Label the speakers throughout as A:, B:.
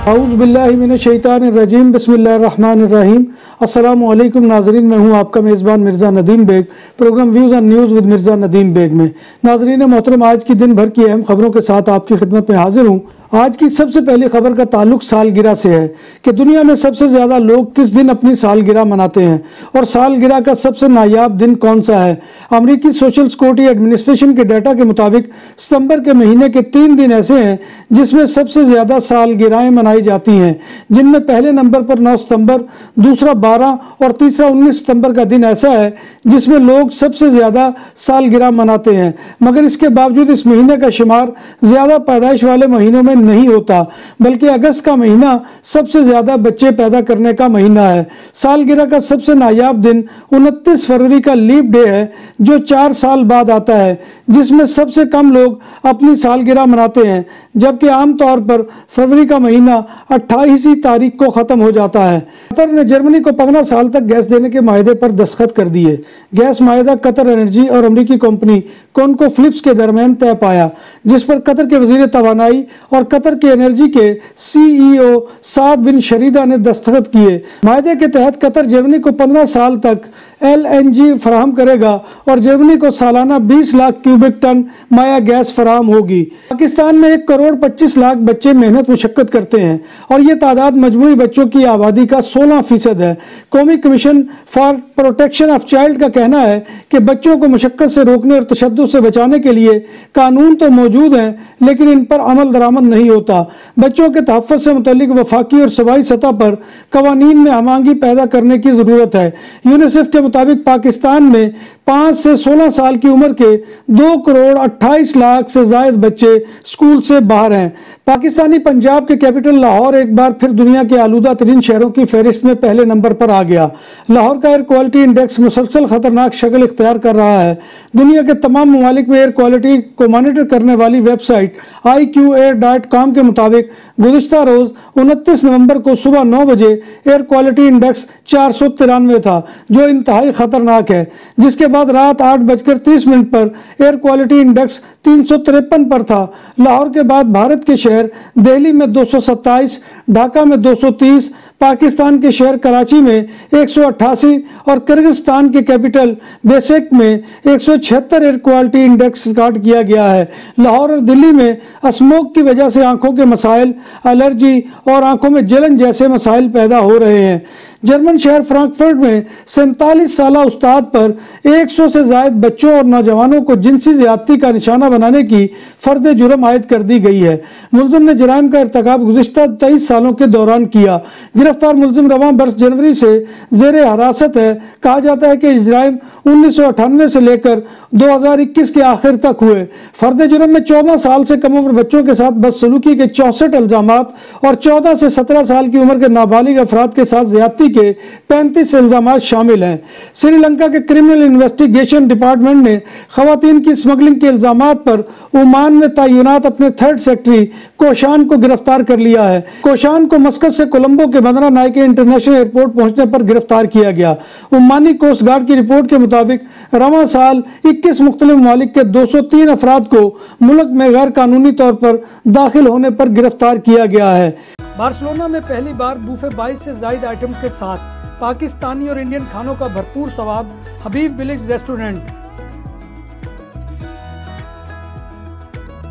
A: औज़ुबिल्लाहिमिनश्शैतानिर्रजीम बिस्मिल्लाहिर्रहमानिर्रहीम। अस्सलामु अलैकुम नाज़रीन, मैं हूँ आपका मेज़बान Mirza Nadeem Baig. Programme views and news with Mirza Nadeem Baig में नाज़रीन मोहतरम, आज की दिन भर की अहम खबरों के साथ आपकी खिदमत में हाजिर हूँ। आज की सबसे पहली खबर का ताल्लुक सालगिरह से है कि दुनिया में सबसे ज़्यादा लोग किस दिन अपनी सालगिरह मनाते हैं और सालगिरह का सबसे नायाब दिन कौन सा है। अमेरिकी सोशल सिक्योरिटी एडमिनिस्ट्रेशन के डाटा के मुताबिक सितंबर के महीने के 3 दिन ऐसे हैं जिसमें सबसे ज़्यादा सालगिरहें मनाई जाती हैं, जिनमें पहले नंबर पर 9 सितंबर, दूसरा 12 और तीसरा 19 सितंबर का दिन ऐसा है जिसमें लोग सबसे ज़्यादा सालगिरह मनाते हैं। मगर इसके बावजूद इस महीने का शुमार ज़्यादा पैदाइश वाले महीनों में नहीं होता, बल्कि अगस्त का महीना सबसे ज्यादा बच्चे पैदा करने का महीना है। सालगिरह का सबसे नायाब दिन 29 फरवरी का लीप डे है, जो 4 साल बाद आता है, जिसमें सबसे कम लोग अपनी सालगिरह मनाते हैं, जबकि आमतौर पर फरवरी का महीना 28 तारीख को ख़त्म हो जाता है। कतर ने जर्मनी को 15 साल तक गैस देने के माहदे पर दस्तखत कर दिए। गैस माहदा कतर एनर्जी और अमरीकी कंपनी कॉनको फिलिप्स के दरमियान तय पाया, जिस पर कतर के वजीर तवानाई और कतर के एनर्जी के CEO साद बिन शरीदा ने दस्तखत किए। माहदे के तहत कतर जर्मनी को 15 साल तक LNG फराहम करेगा और जर्मनी को सालाना 20 लाख क्यूबिक टन माया गैस फराहम होगी। पाकिस्तान में 1,25,00,000 बच्चे मेहनत मुशक्कत करते हैं और ये तादाद मजमूई बच्चों की आबादी का 16% है। कौमी commission for protection of child का कहना है कि बच्चों को मुशक्कत से रोकने और तशद्दुद से बचाने के लिए कानून तो मौजूद हैं, लेकिन इन पर अमल दरामद नहीं होता। बच्चों के तहफ़्फ़ुज़ से मुतल्लिक वफाकी और सूबाई सतह पर कवानीन में हमांगी पैदा करने की ज़रूरत है। यूनिसेफ के मुताबिक पाकिस्तान में 5 से 16 साल की उम्र के 2,28,00,000 से ज़ायद बच्चे स्कूल से बाहर हैं। पाकिस्तानी पंजाब के कैपिटल लाहौर एक बार फिर दुनिया के आलूदा तरीन शहरों की फहरिस्त में पहले नंबर पर आ गया। लाहौर का एयर क्वालिटी इंडेक्स मुसलसल खतरनाक शक्ल इख्तियार कर रहा है। दुनिया के तमाम ममालिक में एयर क्वालिटी को मॉनिटर करने वाली वेबसाइट IQAir.com के मुताबिक गुज़िश्ता रोज़ 29 नवंबर को सुबह 9 बजे एयर क्वालिटी इंडेक्स 493 था, जो इंतहाई खतरनाक है, जिसके बाद रात 8:30 पर एयर क्वालिटी इंडेक्स 353 पर था। लाहौर के बाद भारत के शहर दिल्ली में 227, ढाका में 230, पाकिस्तान के शहर कराची में 188 और किर्गिस्तान के कैपिटल बेशक में 176 एयर क्वालिटी इंडेक्स रिकॉर्ड किया गया है। लाहौर और दिल्ली में स्मोक की वजह से आंखों के मसाइल, एलर्जी और आंखों में जलन जैसे मसाइल पैदा हो रहे हैं। जर्मन शहर फ्रैंकफर्ट में 47 साला उस्ताद पर 100 से ज़ायद बच्चों और नौजवानों को जिनसी ज़्यादती का निशाना बनाने की फर्द जुर्म आयद कर दी गई है। मुलजिम ने जराइम का इर्तिकाब गुज़िश्ता 23 सालों के दौरान किया। गिरफ्तार मुलजिम रवां बरस जनवरी से ज़ेर हिरासत है। कहा जाता है कि जराइम 1998 से लेकर 2021 के आखिर तक हुए। फर्द जुर्म में 14 साल से कम उम्र बच्चों के साथ बदसलूकी के 64 इल्ज़ामात और 14 से 17 साल की उम्र के नाबालिग अफराद के साथ ज़्यादती के 35 इल्ज़ामात शामिल हैं। श्रीलंका के क्रिमिनल इन्वेस्टिगेशन डिपार्टमेंट ने खवातीन की स्मगलिंग के इल्ज़ामात पर ओमान में तैनात अपने 3rd सेक्रेटरी कोशान को गिरफ्तार कर लिया है। कोशान को मस्कत से कोलंबो के बंदरा नायके इंटरनेशनल एयरपोर्ट पहुंचने पर गिरफ्तार किया गया। ओमानी कोस्ट गार्ड की रिपोर्ट के मुताबिक रवां साल 21 मुख्तलिफ ममालिक के 203 अफराद को मुल्क में गैर कानूनी तौर पर दाखिल होने पर गिरफ्तार किया गया है। बार्सिलोना में पहली बार बूफे 22 से ज़ायद आइटम के साथ पाकिस्तानी और इंडियन खानों का भरपूर स्वाद हबीब विलेज रेस्टोरेंट।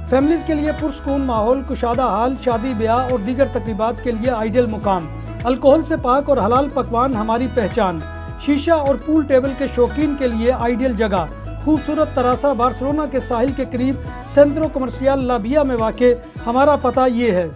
A: फैमिलीज के लिए पुरसकून माहौल, कुशादा हाल, शादी ब्याह और दीगर तकरीबात के लिए आइडियल मुकाम। अल्कोहल से पाक और हलाल पकवान हमारी पहचान। शीशा और पूल टेबल के शौकीन के लिए आइडियल जगह। खूबसूरत तरासा बार्सिलोना के साहिल के करीब सेंट्रो कमर्शियल लाबिया में वाक़े। हमारा पता ये है।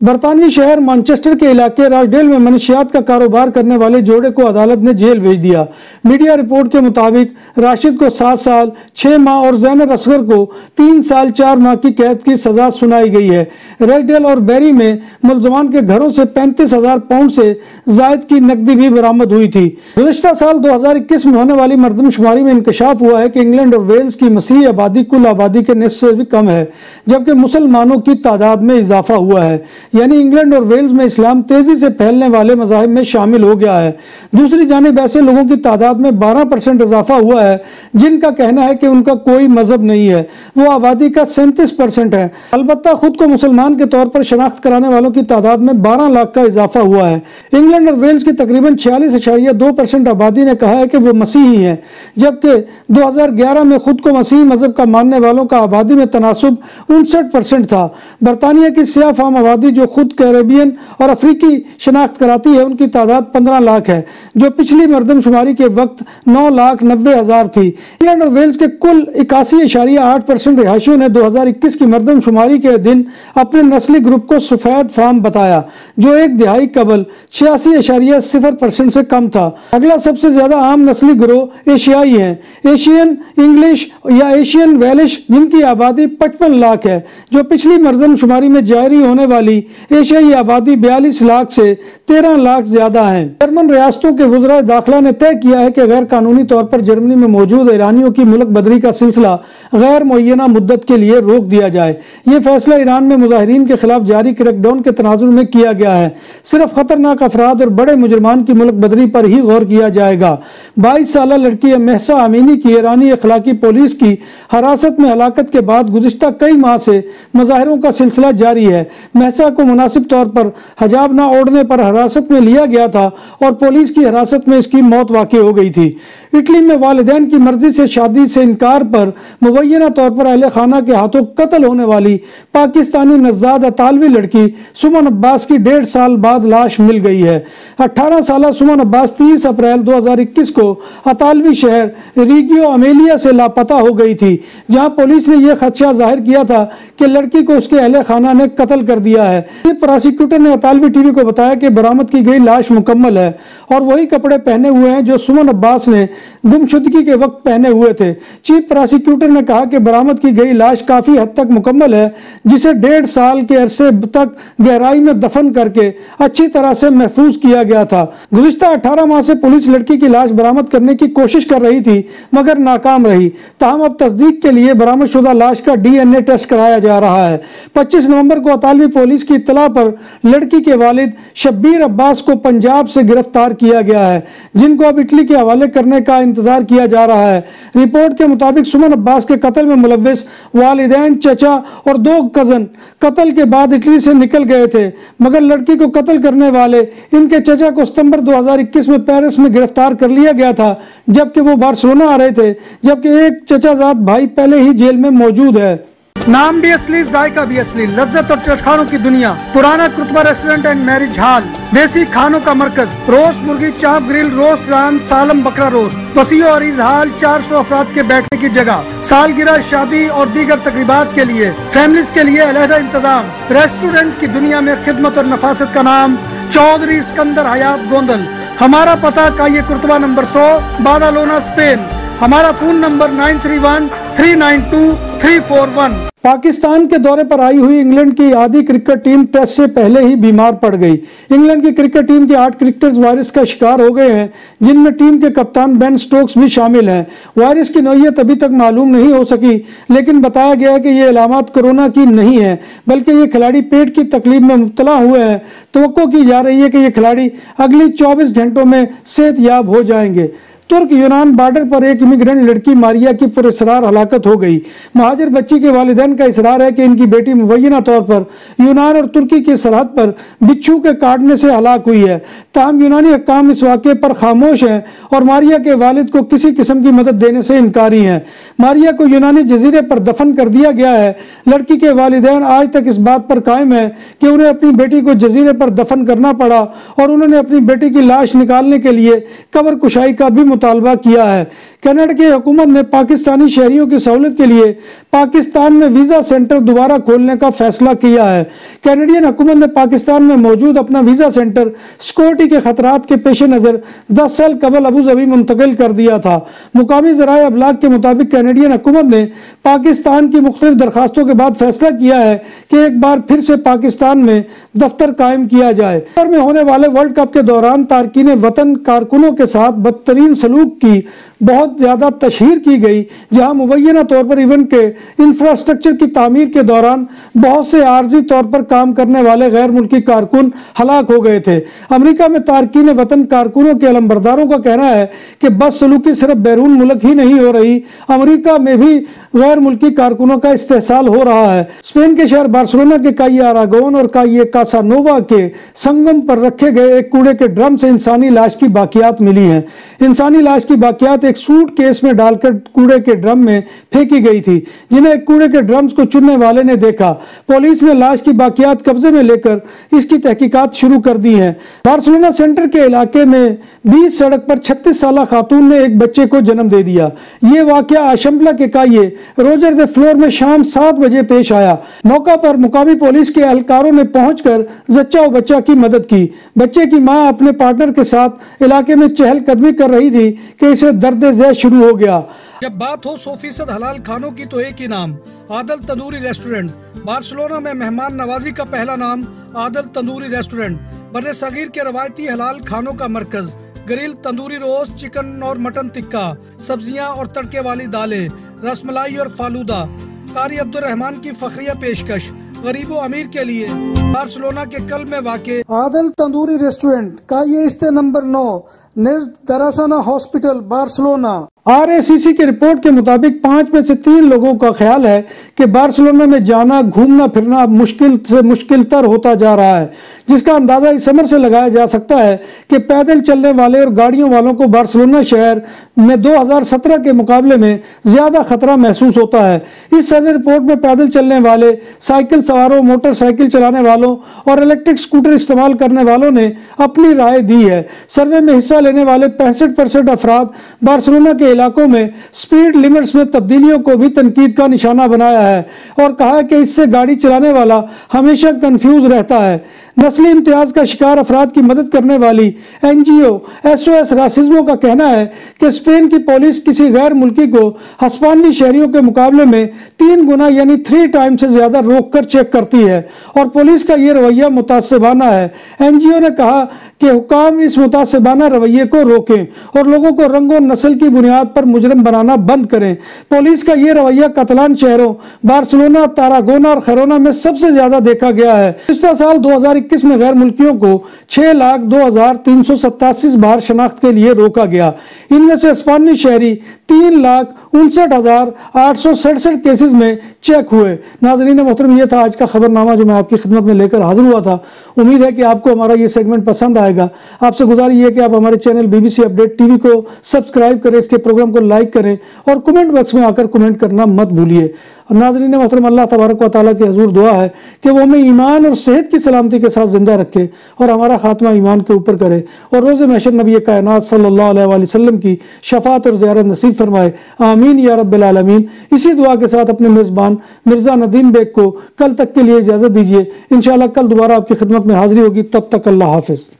A: बरतानवी शहर मैनचेस्टर के इलाके राजडेल में मनशियात का कारोबार करने वाले जोड़े को अदालत ने जेल भेज दिया। मीडिया रिपोर्ट के मुताबिक राशिद को 7 साल 6 माह और जैनब असगर को 3 साल 4 माह की कैद की सजा सुनाई गई है। राजडेल और बैरी में मुलजमान के घरों से 35,000 पाउंड से जायद की नकदी भी बरामद हुई थी। गुज़िश्ता साल 2021 में होने वाली मरदमशुमारी में इंकशाफ हुआ है कि इंग्लैंड और वेल्स की मसीही आबादी कुल आबादी के निस्फ से भी कम है, जबकि मुसलमानों की तादाद में इजाफा हुआ है। यानी इंग्लैंड और वेल्स में इस्लाम तेजी से फैलने वाले मज़ाहिब में शामिल हो गया है। दूसरी जानिब ऐसे लोगों की तादाद में 12% इजाफा हुआ है जिनका कहना है कि उनका कोई मजहब नहीं है। वो आबादी का 37% है। अलबत्ता खुद को मुसलमान के तौर पर शनाख्त कराने वालों की तादाद में 12 लाख का इजाफा हुआ है। इंग्लैंड और वेल्स की तकरीबन 46.2% आबादी ने कहा है कि वो मसीही हैं, जबकि 2011 में खुद को मसीही मजहब का मानने वालों का आबादी में तनासुब 59% था। बरतानिया की सियाह फाम आबादी जो खुद कैरेबियन और अफ्रीकी शनाख्त कराती है, उनकी तादाद 15 लाख है, जो पिछली मरदमशुमारी के वक्त 9,90,000 थी। इंग्लैंड और वेल्स के कुल 81.8% रिहायशियों ने 2021 की मरदमशुमारी के दिन अपने नस्ली ग्रुप को सफेद फाम बताया, जो एक दिहाई कबल 86.0% से कम था। अगला सबसे ज्यादा आम नस्ली गिरोह एशियाई है, एशियन इंग्लिश या एशियन वेलिश, जिनकी आबादी 55 लाख है, जो पिछली मरदमशुमारी में जारी होने वाली एशियाई आबादी 42 लाख से 13 लाख ज्यादा है। जर्मन रियासतों के वज़राए दाखिला ने तय किया है कि गैर कानूनी तौर पर जर्मनी में मौजूद ईरानियों की मुल्क बदरी का सिलसिला गैर मुअय्यना मुद्दत के लिए रोक दिया जाए। ये फैसला ईरान में मुजाहिरीन के खिलाफ जारी क्रैकडाउन के तनाजुर में किया गया है। सिर्फ खतरनाक अफराद और बड़े मुजरमान की मुल्क बदरी पर ही गौर किया जाएगा। 22 साल लड़की महसा अमीनी की ईरानी अखलाकी पुलिस की हिरासत में हलाकत के बाद गुज़िश्ता कई माह से मुजाहिरों का सिलसिला जारी है। महसा को मुनासिब तौर पर हिजाब न ओढ़ने पर हिरासत में लिया गया था और पुलिस की हिरासत में इसकी मौत वाक़ हो गई थी। इटली में वालिदैन की मर्जी से शादी से इनकार पर मुबैना तौर पर अहले खाना के हाथों कत्ल होने वाली पाकिस्तानी नज़ाद अतालवी लड़की सुमन अब्बास की 1.5 साल बाद लाश मिल गई है। 18 साल सुमन अब्बास 30 अप्रैल 2021 को अतालवी शहर रिगियो अमेलिया से लापता हो गई थी, जहां पुलिस ने यह खदशा जाहिर किया था कि लड़की को उसके अहले खाना ने कत्ल कर दिया है। प्रोसिक्यूटर ने अतालवी टीवी को बताया कि बरामद की गई लाश मुकम्मल है और वही कपड़े पहने हुए हैं जो सुमन अब्बास ने गुमशुदगी के वक्त पहने हुए थे। चीफ प्रोसिक्यूटर ने कहा कि बरामद की गई लाश काफी हद तक मुकम्मल है, जिसे 1.5 साल के अरसे तक गहराई में दफन करके अच्छी तरह से महफूज किया गया था। गुज़िश्ता 18 माह से पुलिस लड़की की लाश बरामद करने की कोशिश कर रही थी मगर नाकाम रही। ताहम अब तस्दीक के लिए बरामदशुदा लाश का DNA टेस्ट कराया जा रहा है। 25 नवंबर को अतालवी पुलिस की इत्तला पर लड़की के वालिद शब्बीर अब्बास को पंजाब से गिरफ्तार किया गया है, जिनको अब इटली के हवाले करने का इंतजार किया जा रहा है। रिपोर्ट के मुताबिक सुमन अब्बास के कत्ल में मुलव्विस वालिदैन, चचा और 2 कजन कत्ल के बाद इटली से निकल गए थे, मगर लड़की को कत्ल करने वाले इनके चचा को सितंबर 2021 में पेरिस में गिरफ्तार कर लिया गया था, जबकि वो बार्सिलोना आ रहे थे, जबकि एक चचाजाद भाई पहले ही जेल में मौजूद है। नाम भी असली, जायका भी असली, लज्जत और चटखानों की दुनिया। पुराना कुतुबा रेस्टोरेंट एंड मैरिज हॉल, देसी खानों का मरकज, रोस्ट मुर्गी, चाप ग्रिल, रोस्ट रान, सालम बकरा रोस्ट, वसीओ अरीज हॉल, 400 अफराद के बैठने की जगह, सालगिरह, शादी और दीगर तकरीबात के लिए, फैमिलीज के लिए अलहदा इंतजाम। रेस्टोरेंट की दुनिया में खिदमत और नफासत का नाम चौधरी सिकंदर हयात गोंदल। हमारा पता काये कुर्तबा नंबर 100, बादालोना, स्पेन। हमारा फोन नंबर 9313923341। पाकिस्तान के दौरे पर आई हुई इंग्लैंड की आधी क्रिकेट टीम टेस्ट से पहले ही बीमार पड़ गई। इंग्लैंड की क्रिकेट टीम के 8 क्रिकेटर्स वायरस का शिकार हो गए हैं, जिनमें टीम के कप्तान बेन स्टोक्स भी शामिल हैं। वायरस की नौइयत अभी तक मालूम नहीं हो सकी, लेकिन बताया गया है कि ये अलामत कोरोना की नहीं है, बल्कि ये खिलाड़ी पेट की तकलीफ में मुब्तला हुए हैं। तवक्को की जा रही है कि ये खिलाड़ी अगली 24 घंटों में सेहतयाब हो जाएंगे। तुर्क यूनान बॉर्डर पर एक इमिग्रेंट लड़की मारिया की पुरस्रार हलाकत हो गई। महाजिर बच्ची के वालिदैन का इसरार है कि इनकी बेटी मुबैना तौर पर यूनान और तुर्की की सरहद पर बिच्छू के काटने से हलाक हुई है। ताहम यूनानी हक्काम इस वाक़े पर खामोश हैं और मारिया के वालिद को किसी किस्म की मदद देने से इनकारी हैं। मारिया को यूनानी जजीरे पर दफन कर दिया गया है। लड़की के वालिदैन आज तक इस बात पर कायम है कि उन्हें अपनी बेटी को जजीरे पर दफन करना पड़ा और उन्होंने अपनी बेटी की लाश निकालने के लिए कब्र कुशाई का भी मुतालबा किया है। कनाडा की हुकूमत ने पाकिस्तानी शहरियों की सहूलत के लिए पाकिस्तान में वीज़ा सेंटर दोबारा खोलने का फैसला किया है। कैनेडियन हुकूमत ने पाकिस्तान में मौजूद अपना वीज़ा सेंटर सिक्योरिटी के खतरात के पेश नज़र 10 साल कबल अबू धाबी मुंतकिल कर दिया था। मुकामी ज़राए अबलाग के मुताबिक कैनेडियन हुकूमत ने पाकिस्तान की मुख्तलिफ दरखास्तों के बाद फैसला किया है कि एक बार फिर से पाकिस्तान में दफ्तर कायम किया जाए। कतर में होने वाले वर्ल्ड कप के दौरान तारकीन वतन कारकुनों के साथ बदतरीन सलूक की बहुत बहुत ज़्यादा तशहीर की गई, जहां मुबैना तौर पर इवेंट के इंफ्रास्ट्रक्चर की तामीर के दौरान बहुत से आर्जी तौर पर काम करने वाले गैर मुल्की कारकुन हलाक हो गए थे। अमेरिका में तारकीन वतन कारकुनों के अलमबरदारों का कहना है कि बदसलूकी सिर्फ बैरून मुल्क ही नहीं हो रही, अमेरिका में भी गैर मुल्की कारकुनों का इस्तेहसाल हो रहा है। स्पेन के शहर बार्सिलोना के काई अरागोन और काई कासानोवा के संगम पर रखे गए एक कूड़े के ड्रम से इंसानी लाश की बाकियात मिली हैं। इंसानी लाश की बाकियात एक सूट केस में डालकर कूड़े के ड्रम में फेंकी गई थी, जिन्हें एक कूड़े के ड्रम्स को चुनने वाले ने देखा। पुलिस ने लाश की बाकियात कब्जे में लेकर इसकी तहकीकात शुरू कर दी है। बार्सिलोना सेंटर के इलाके में 20 सड़क पर 36 साल खातून ने एक बच्चे को जन्म दे दिया। ये वाकया आशम्पला के काये रोजर दे फ्लोर में शाम 7 बजे पेश आया। मौका पर मुकामी पुलिस के एहलकारों ने पहुंचकर जच्चा और बच्चा की मदद की। बच्चे की मां अपने पार्टनर के साथ इलाके में चहलकदमी कर रही थी कि इसे दर्द ज़ैद शुरू हो गया।
B: जब बात हो 100% हलाल खानों की तो एक ही नाम, आदल तंदूरी रेस्टोरेंट। बार्सिलोना में मेहमान नवाजी का पहला नाम आदल तंदूरी रेस्टोरेंट, बर्रे सगीर के रवायती हलाल खानों का मरकज। ग्रिल, तंदूरी रोस्ट, चिकन और मटन टिक्का, सब्जियां और तड़के वाली दालें, रसमलाई और फालूदा। कारी अब्दुर्रहमान की फखरिया पेशकश गरीबो अमीर के लिए। बार्सिलोना के कल्ब में वाक़े
A: आदल तंदूरी रेस्टोरेंट का ये इस्ते नंबर 9 निज़्द दरासाना हॉस्पिटल बार्सिलोना। RACC की रिपोर्ट के मुताबिक 5 में से 3 लोगों का ख्याल है कि बार्सिलोना में जाना घूमना फिरना मुश्किल से मुश्किल तर होता जा रहा है, जिसका अंदाजा इस समर से लगाया जा सकता है कि पैदल चलने वाले और गाड़ियों वालों को बार्सिलोना शहर में 2017 के मुकाबले में ज्यादा खतरा महसूस होता है। इस सर्वे रिपोर्ट में पैदल चलने वाले, साइकिल सवारों, मोटरसाइकिल चलाने वालों और इलेक्ट्रिक स्कूटर इस्तेमाल करने वालों ने अपनी राय दी है। सर्वे में हिस्सा लेने वाले 65% अफराद बार्सिलोना के इलाकों में स्पीड लिमिट्स में तब्दीलियों को भी तनकीद का निशाना बनाया है और कहा है कि इससे गाड़ी चलाने वाला हमेशा कंफ्यूज रहता है। नस्ली इम्तियाज का शिकार अफराद की मदद करने वाली NGO SOS रासिज्मो का कहना है कि स्पेन की पुलिस किसी गैर मुल्की को हस्पानी शहरियों के मुकाबले में 3 गुना यानी 3 टाइम से ज्यादा रोक कर चेक करती है और पुलिस का ये रवैया मुतासिबाना है। NGO ने कहा कि हुकाम इस मुतासिबाना रवैये को रोकें और लोगों को रंग और नस्ल की बुनियाद पर मुजरिम बनाना बंद करें। पुलिस का ये रवैया कतलान शहरों बार्सिलोना, तारागोना और खैरोना में सबसे ज्यादा देखा गया है। पिछले साल 2021 में गैर मुल्कियों को 6,02,387 बार शनाख्त के लिए रोका गया। इनमें से स्पेनी शहरी 3,59,867 केसेस में चेक हुए। नाज़रीन मोहतरम, ये था आज का खबरनामा जो मैं आपकी खिदमत में लेकर हाजिर हुआ था। उम्मीद है कि आपको हमारा ये सेगमेंट पसंद आएगा। आपसे गुजारिश है कि आप हमारे चैनल BBC अपडेट TV को सब्सक्राइब करें, इसके प्रोग्राम को लाइक करें और कमेंट बॉक्स में आकर कमेंट करना मत भूलिए। नाज़रीन मोहतरम, अल्लाह तबारक व तआला के हुजूर दुआ है कि वो हमें ईमान और सेहत की सलामती के साथ जिंदा रखे और हमारा खात्मा ईमान के ऊपर करे और रोज़े महशर नबी कायनात सल्लल्लाहु अलैहि वसल्लम की शफाअत और ज़ियारत नसीब फरमाए। आमीन या रब्बिल आलमीन। इसी दुआ के साथ अपने मेज़बान मिर्ज़ा नदीम बेग को कल तक के लिए इजाज़त दीजिए। इंशाअल्लाह कल दोबारा आपकी खिदमत में हाजिरी होगी। तब तक अल्लाह हाफ़िज़।